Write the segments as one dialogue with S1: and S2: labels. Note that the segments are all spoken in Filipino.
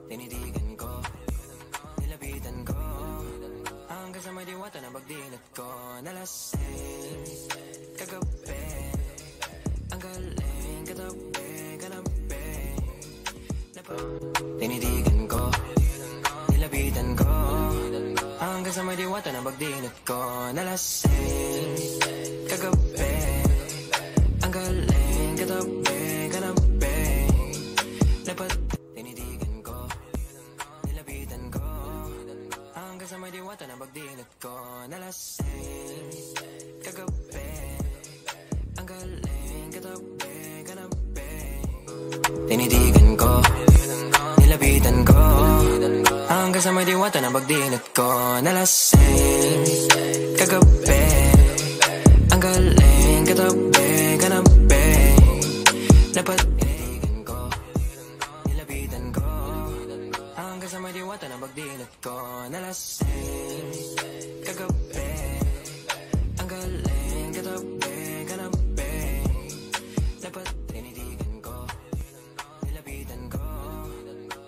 S1: Tinitigan ko, nilapitan ko, hanggang sa may diwata na pagdilat ko. Nalasing kagabi, ang galing katabi, kanabi. Tinitigan ko, nilapitan ko, hanggang sa may diwata na pagdilat ko. Nalasing kagabi, ang galing katabi, kanabi. Tinitigan ko, nilapitan ko, hanggang sa may diwata na pagdilat ko. Nalasing kagabi, ang galing katabi, kanabi. Tinitigan ko, nilapitan ko, hanggang sa may diwata na pagdilat ko. Nalasing kagabi, ang galing katabi, kanabi. Tinitigan ko, nilapitan ko, hanggang sa may diwata na pagdilat ko. Nalasing kagabi, ang galing katabi, kanabi. Tinitigan ko, nilapitan ko,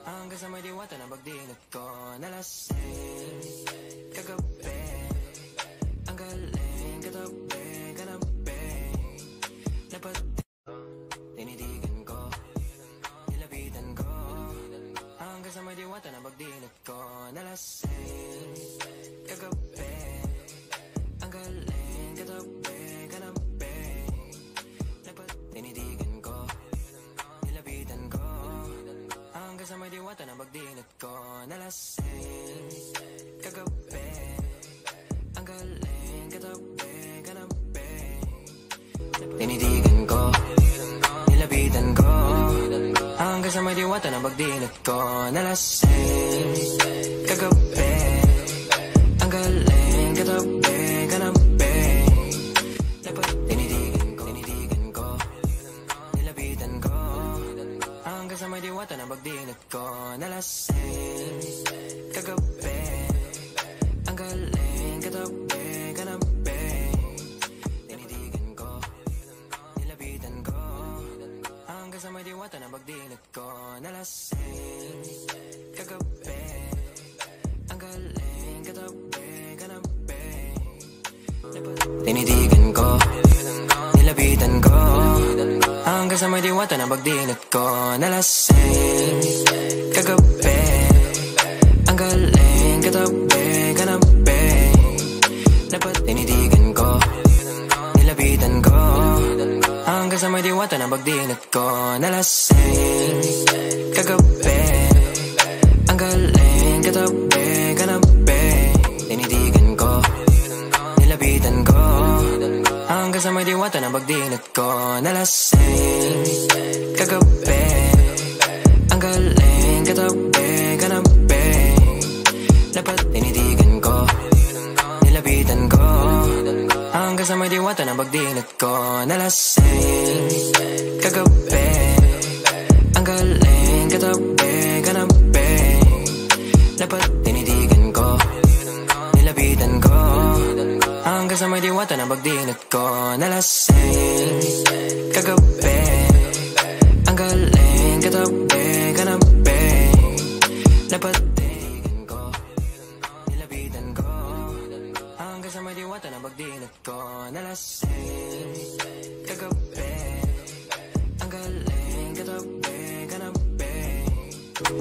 S1: hanggang sa may diwata na pagdilat ko. Nalasing kagabi, ang galing katabi, kanabi. Tinitigan ko, nilapitan ko, hanggang sa may diwata na pagdilat ko. Nalasing kagabi, ang galing katabi, kanabi. Tinitigan ko, nilapitan ko, hanggang sa may diwata na pagdilat ko. Nalasing kagabi, ang galing katabi, kanabi. Tinitigan ko, nilapitan ko, hanggang sa may diwata na pagdilat ko. Nalasing kagabi, ang galing katabi, kanabi. Tinitigan ko, nilapitan ko, hanggang sa may diwata na pagdilat ko. Nalasing kagabi, ang galing katabi, kanabi. Tinitigan ko, nilapitan ko, hanggang sa may diwata na pagdilat ko. Nalasing kagabi, ang galing katabi, kanabi. Tinitigan ko, nilapitan ko, hanggang sa may diwata na pagdilat ko. Nalasing kagabi, ang galing katabi, kanabi. Tinitigan ko, nilapitan ko, hanggang sa may diwata na pagdilat ko. Nalasing kagabi, ang galing katabi, kanabi. Tinitigan ko, nilapitan ko, hanggang sa may diwata na pagdilat ko. Nalasing kagabi, ang galing katabi, kanabi. Tinitigan ko, nilapitan ko, hanggang sa may diwata na pagdilat ko. Nalasing kagabi, ang galing katabi, kanabi. Tinitigan ko, nilapitan ko, hanggang sa may diwata na pagdilat ko. Nalasing kagabi, ang galing katabi, kanabi. Tinitigan ko, nilapitan ko, hanggang sa may diwata na pagdilat ko. Nalasing kagabi, ang galing katabi, kanabi.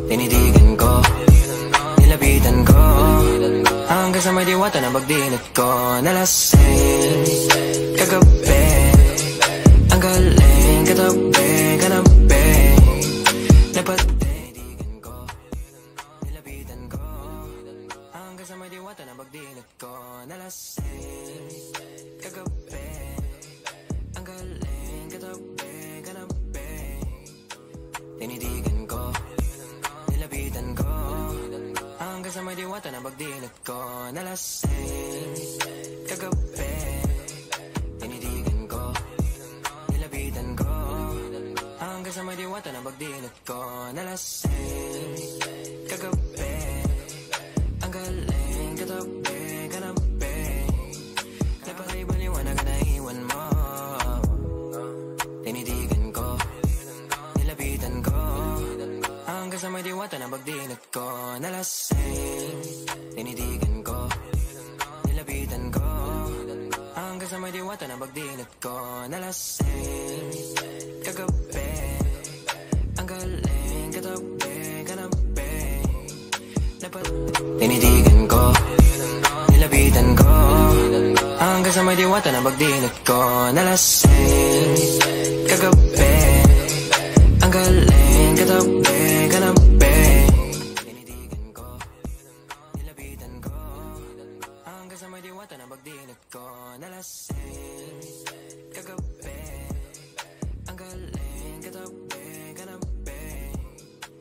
S1: Tinitigan ko, nilapitan ko, hanggang sa may diwata na pagdilat ko. Nalasing kagabi, ang galing katabi, kanabi. Tinitigan ko, nilapitan ko, hanggang sa may diwata na pagdilat ko. Nalasing kagabi, ang galing katabi, kanabi. Tinitigan ko, nilapitan ko, hanggang sa may diwata na pagdilat ko. Nalasing kagabi, tinitigan ko, nilapitan ko, hanggang sa may diwata na pagdilat ko. Nalasing kagabi, ang galing katabi, kanabi. Napakibaliwanag na iwan mo. Tinitigan ko, nilapitan ko, hanggang sa may diwata na pagdinat ko. Nalasing, tinidigan ko, nilapitan ko, hanggang sa may diwata na pagdinat ko. Nalasing, kagabi, ang galing, katabi, kanabi, tinidigan ko, nilapitan ko, hanggang sa may diwata na pagdinat ko. Nalasing, kagabi, ang galing, katabi, kanabi, tinidigan ko, nilapitan ko, hanggang sa may diwata na pagdinat ko. Nalasing, kagabi, ang galing, katabi, kanabi,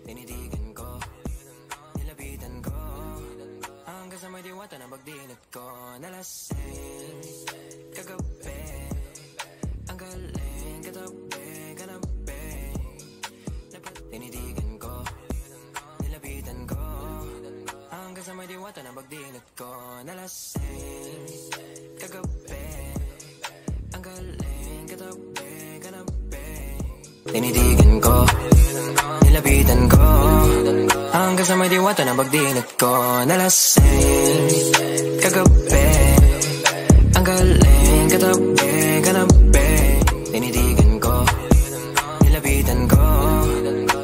S1: tinidigan ko, nilapitan ko, hanggang sa may diwata na pagdinat ko. Nalasing, kagabi, ang galing, katabi, kanabi, tinidigan ko, nilapitan ko, hanggang sa may diwata na pagdinat ko. Nalasing, kagabi, ang galing, katabi, kanabi, tinidigan ko, nilapitan ko, hanggang sa may diwata na pagdinat ko. Nalasing, kagabi, ang galing, katabi, kanabi, tinidigan ko, nilapitan ko,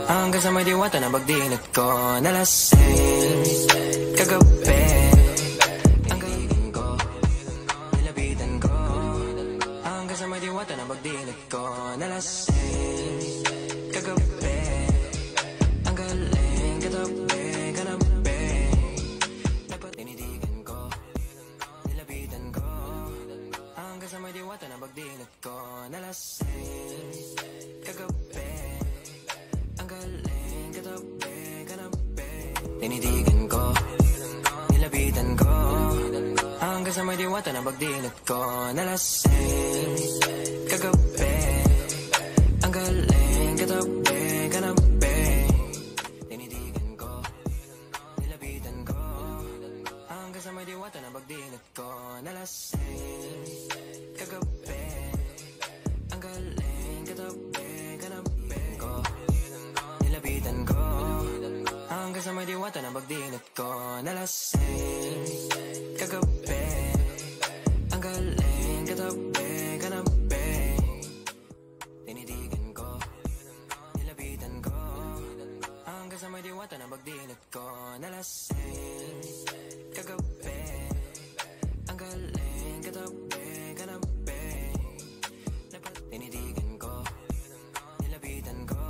S1: hanggang sa may diwata na pagdinat ko. Nalasing, kagabi, ang galing ko, nilapitan ko, hanggang sa may diwata na pagdinat ko. Nalasing, kagabi, ang galing, katabi, kanabi, tinidigan ko, nilapitan ko, hanggang sa may diwata na pagdinat ko. Nalasing, kagabi, ang galing, katabi, kanabi, tinidigan ko, nilapitan ko, hanggang sa may diwata na pagdinat ko. Nalasing, kagabi, ang galing, katabi, kanabi, tinidigan ko, nilapitan ko, hanggang sa may diwata na pagdinat ko. Nalasing, kagabi, ang galing, katabi, kanabi, ko, nilapitan ko, hanggang sa may diwata na pagdinat ko. Nalasing, kagabi, ang galing, katabi, kanabi, tinidigan ko, nilapitan ko, hanggang sa may diwata na pagdinat ko. Nalasing, kagabi, ang galing, katabi, kanabi, tinidigan ko, nilapitan ko,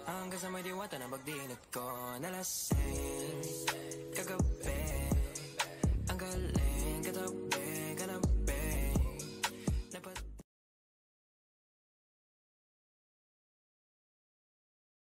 S1: hanggang sa may diwata na pagdinat ko. Nalasing, kagabi,